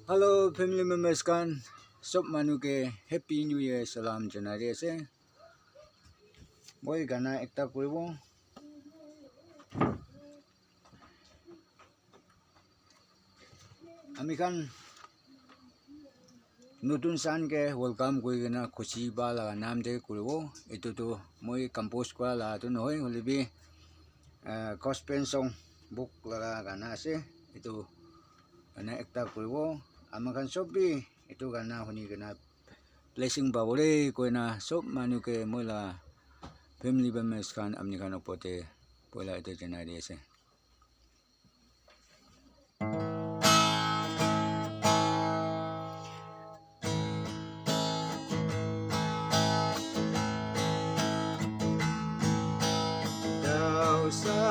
Hello family members kan sob manu ke happy new year salam janari ase moi gana ekta koribo ami kan notun san ke welcome koi gana khushi ba la naam de koribo etu to moi compose kora la tu noi holibi gospel song book la gana ase etu gana ekta koribo amakan sobi itu gana huni gana blessing babore koina sob manu ke moila family members kan amni kan opote pola itu janari ase Đâu xa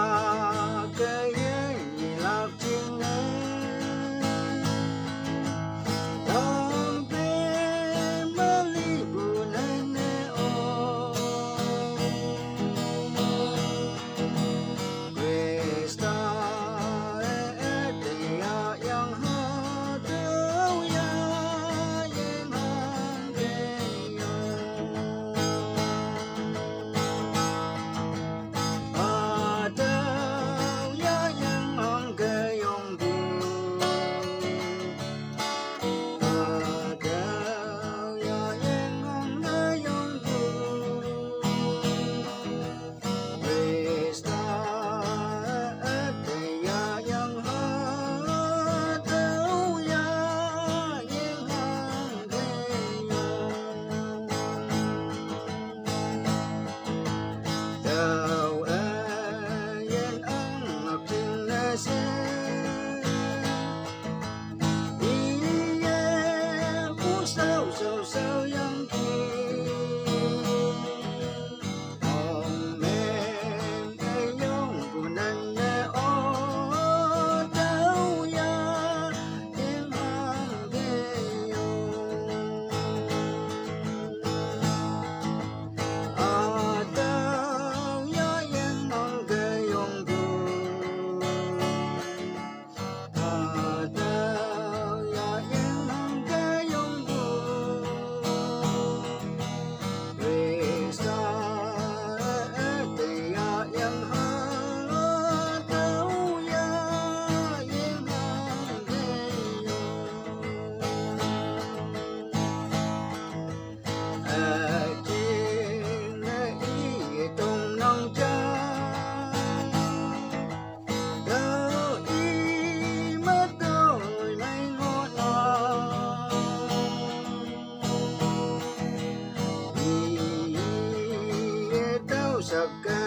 cái gì lạc trên Saka